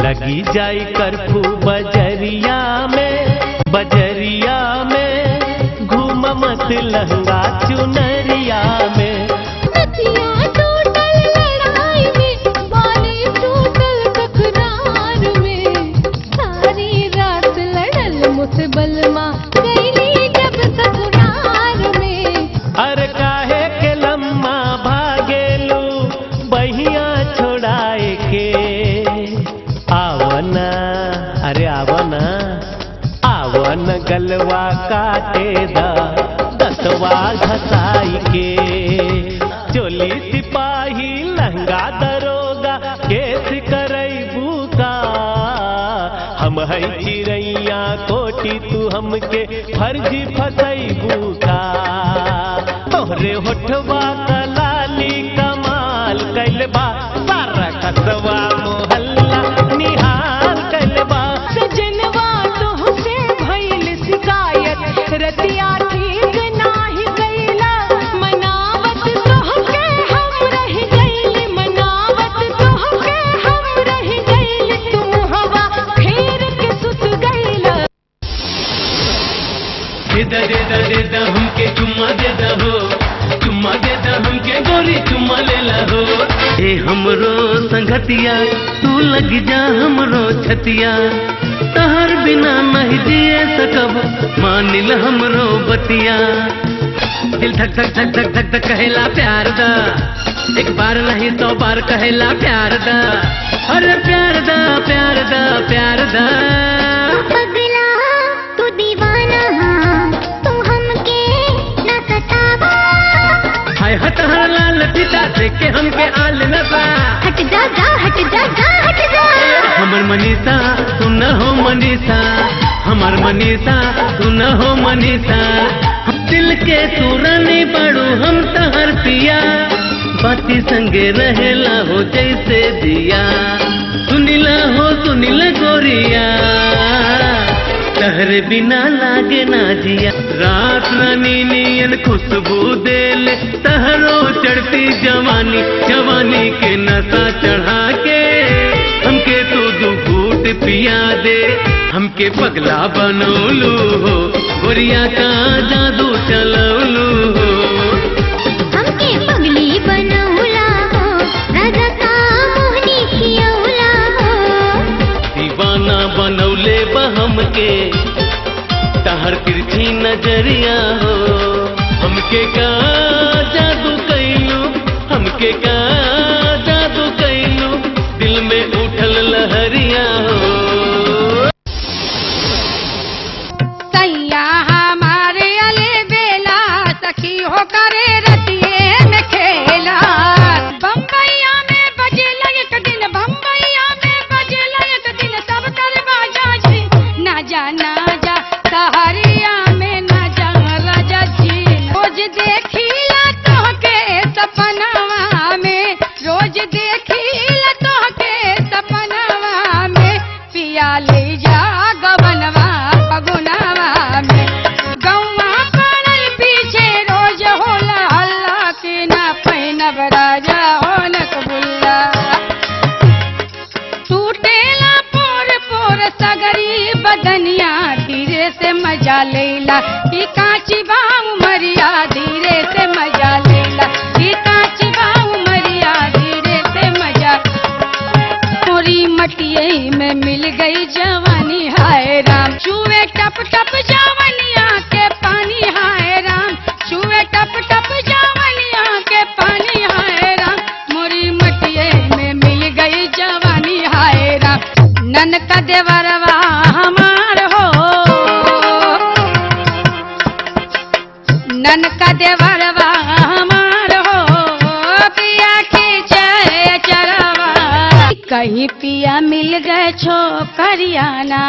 लगी जाई कर्फ्यू बजरिया में घूम मत लहंगा चुनरिया में। नथिया टूटल लड़ाई में, बाली टूटल तकरार में, सारी रात लड़ल मुसबल माँ गईली जब ससुराल में। अरे काहे के लम्मा भागेलू बहिया छोड़ाए के, आवना अरे आवना गलवा काटे दा दसवा घसाई के। चोली सिपाही लहंगा दरोगा केस करैबू का, हम है चिड़ैया कोटी तू हमके फर्जी फसैबू का। तोहरे होठवा कलाली कमाल कैल बा, सारा कसवा मोहल्ला निहाल कैल बा। सजनवा तोहसे भइल शिकायत, रतिया ठीक नाही गईला, मनावत तोहके हम रह गईली, मनावत तोहके हम रह गईली, तुम हवा फेर के सुत गईला। दे हमके चुम्मा दे दहो, चुम्मा दे दा हमके गोरी चुम्मा ले लहो। ए हमरो संगतिया तू लग जा हमरो छतिया, तहर बिना नहीं जिए सकब मानिल हमरो बतिया। दिल धक धक धक धक धक धक कहेला प्यार दा, एक बार नहीं 100 बार कहेला प्यार दा। अरे प्यार दा प्यार दा प्यार दा। पगला तू दीवाना तू हमके न सतावा, हाय हटहर लाल पिता से के हमके आल न बा। हट जा जा हट जा जा हट जा। हमर मनीषा तू न हो मनीषा, हमर मनीषा तू न हो मनीषा। दिल के तू रानी पड़ू हम तहर पिया, बाती संगे रहेला हो जैसे दिया। सुनीला हो सुनीला गोरिया, तहरे बिना लागे ना जिया। रात रानी नियन खुशबू देले तहरो चढ़ती जवानी, जवानी के नशा चढ़ा के हमके तू दू घूट पिया दे। हमके पगला बनौलू हो गोरिया का जादू चलौलू हो। हमके पगली बनौला हो राजा का मोहनी खियौला हो। दीवाना बनौले हमके तहर तिरछी नजरिया हो। हमके का जादू कैलू, हमके का जादू कैलू, दिल में उठल लहरिया हो। सैया हमारे अले बेला सखी हो करे रतिये में खेला। बम्बैया में बजे एक दिन, बम्बैया में बजे एक दिन, सब कर बाजा जी ना जा सहरिया में ना जा राजा जी। रोज देखिला तोहके सपनवा में, रोज देखिला तोहके सपनवा में, पिया ले जा गवनवा पगुनवा में। गौवा पड़ल पीछे रोज होला हल्ला के ना पैनब राजा होनक बुल्ला। टूटेला पोर पोर सगरी बदनिया, धीरे से मजा लेला ई कांची बाऊ मरिया, धीरे से मजा लेला ई कांची बाऊ मरिया, धीरे से मजा। मोरी मटिये में मिल गई जवानी हाय राम, चूहे टप टप जवनिया के पानी हाय राम, चूहे टप टप जवनिया के पानी हाय राम। मोरी मटिये में मिल गई जवानी हाय राम। नन का देवरवा हमार हो, नन का देवरवा हमार हो, पिया खींचे चरवा। कहीं पिया मिल गए छोकरियाना,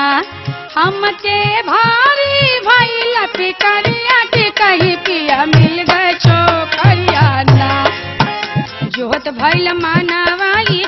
हमके भारी भइल पिकरिया के। कहीं पिया मिल गए छोकरियाना, जोत भइल मानवा ई